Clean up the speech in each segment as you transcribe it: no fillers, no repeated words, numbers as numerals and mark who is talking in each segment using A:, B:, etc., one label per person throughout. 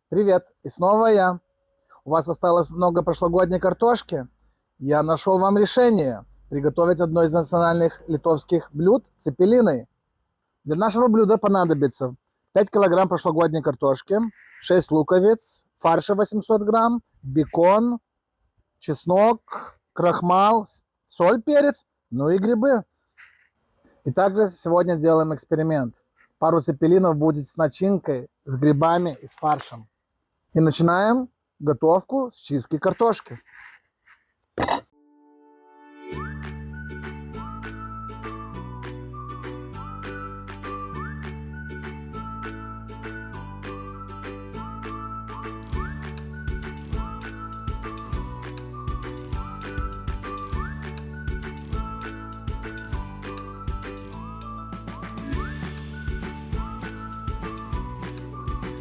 A: Привет, и снова я. У вас осталось много прошлогодней картошки. Я нашел вам решение приготовить одно из национальных литовских блюд – цепелины. Для нашего блюда понадобится 5 килограмм прошлогодней картошки, 6 луковиц, фарша 800 грамм, бекон, чеснок, крахмал, соль, перец, ну и грибы. И также сегодня делаем эксперимент. Пару цепелинов будет с начинкой, с грибами и с фаршем. И начинаем готовку с чистки картошки.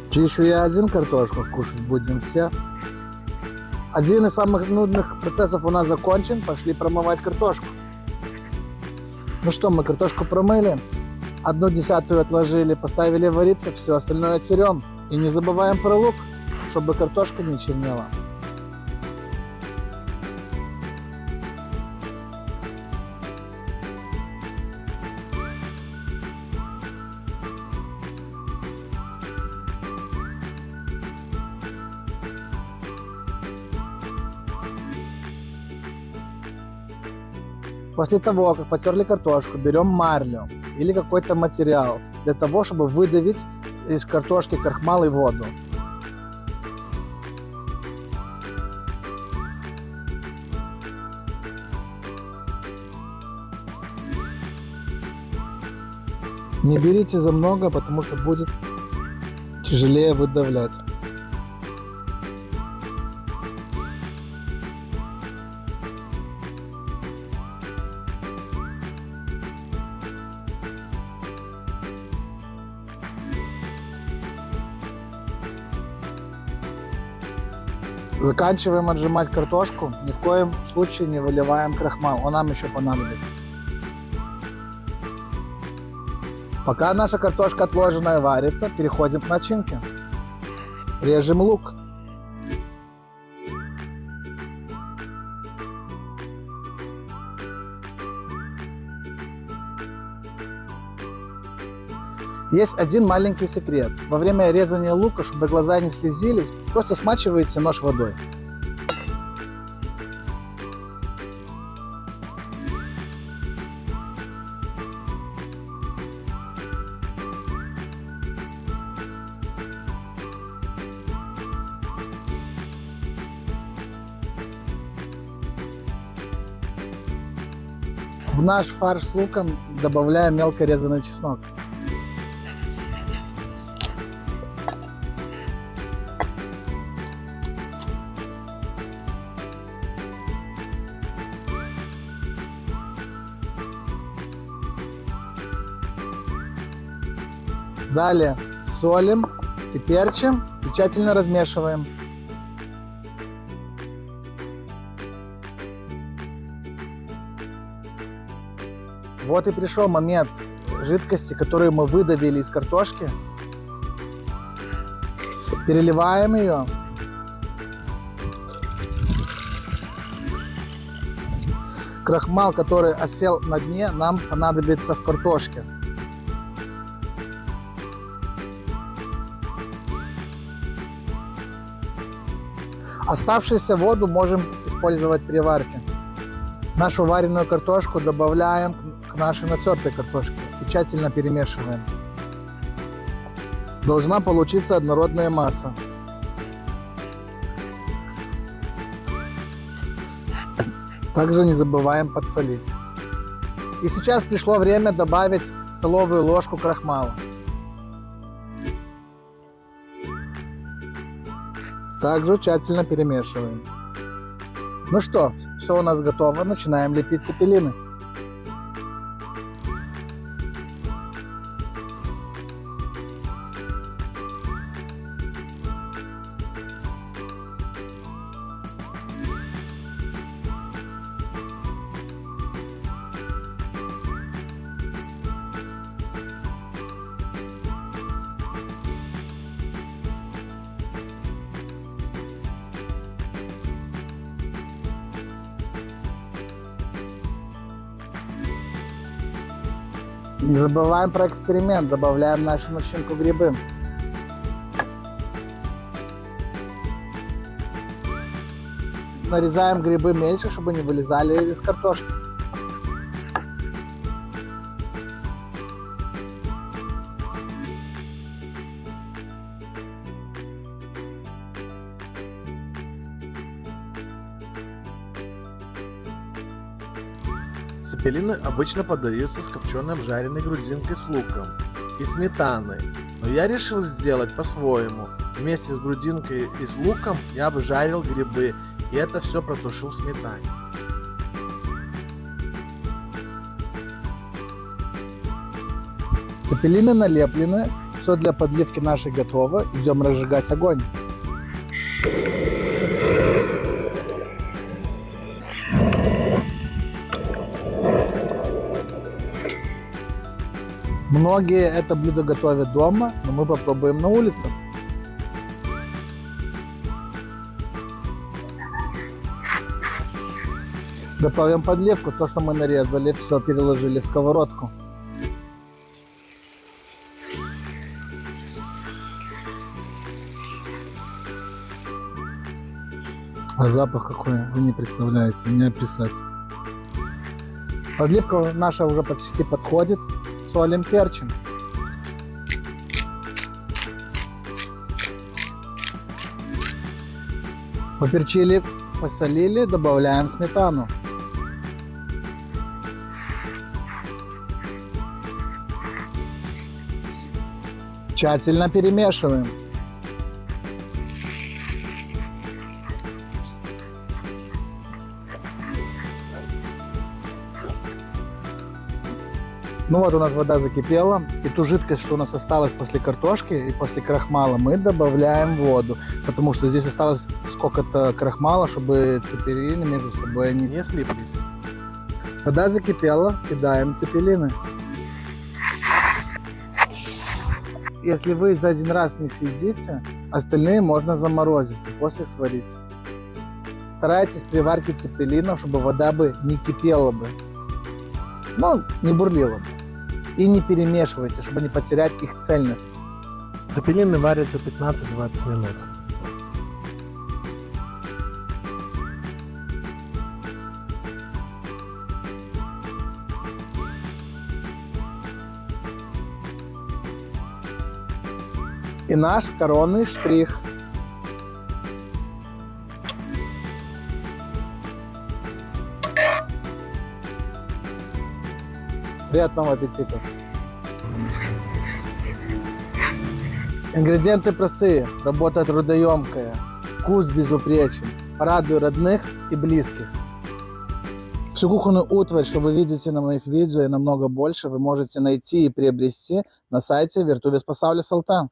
A: Чищу я один картошку, кушать будем все. Один из самых нудных процессов у нас закончен. Пошли промывать картошку. Ну что, мы картошку промыли, 1/10 отложили, поставили вариться, все остальное терем. И не забываем про лук, чтобы картошка не чернела. После того, как потерли картошку, берем марлю или какой-то материал для того, чтобы выдавить из картошки крахмал и воду. Не берите за много, потому что будет тяжелее выдавлять. Заканчиваем отжимать картошку. Ни в коем случае не выливаем крахмал, он нам еще понадобится. Пока наша картошка отложенная варится, переходим к начинке. Режем лук. Есть один маленький секрет. Во время резания лука, чтобы глаза не слезились, просто смачиваете нож водой. В наш фарш с луком добавляем мелко резанный чеснок. Далее солим и перчим и тщательно размешиваем. Вот и пришел момент жидкости, которую мы выдавили из картошки. Переливаем ее. Крахмал, который осел на дне, нам понадобится в картошке. Оставшуюся воду можем использовать при варке. Нашу вареную картошку добавляем к нашей натертой картошке и тщательно перемешиваем. Должна получиться однородная масса. Также не забываем подсолить. И сейчас пришло время добавить столовую ложку крахмала. Также тщательно перемешиваем. Ну что, все у нас готово. Начинаем лепить цепелины. Не забываем про эксперимент, добавляем в нашу начинку грибы. Нарезаем грибы меньше, чтобы не вылезали из картошки.
B: Цепелины обычно подаются с копченой обжаренной грудинкой с луком и сметаной, но я решил сделать по-своему. Вместе с грудинкой и с луком я обжарил грибы, и это все протушил в сметане.
A: Цепелины налеплены, все для подливки нашей готово. Идем разжигать огонь. Многие это блюдо готовят дома, но мы попробуем на улице. Готовим подливку. То, что мы нарезали, все переложили в сковородку. А запах какой, вы не представляете, не описать. Подливка наша уже почти подходит. Солим, перчим. Поперчили, посолили, добавляем сметану. Тщательно перемешиваем. Ну вот у нас вода закипела, и ту жидкость, что у нас осталась после картошки и после крахмала, мы добавляем в воду, потому что здесь осталось сколько-то крахмала, чтобы цепелины между собой не
B: слиплись.
A: Вода закипела, кидаем цепелины. Если вы за один раз не съедите, остальные можно заморозить и после сварить. Старайтесь при варке цепелинов, чтобы вода бы не кипела бы, но не бурлила бы. И не перемешивайте, чтобы не потерять их цельность.
B: Цепелины варятся 15-20 минут.
A: И наш коронный штрих. Приятного аппетита! Ингредиенты простые, работа трудоемкая, вкус безупречен, порадуй родных и близких. Всю кухонную утварь, что вы видите на моих видео и намного больше, вы можете найти и приобрести на сайте Virtuves Pasaulis LT.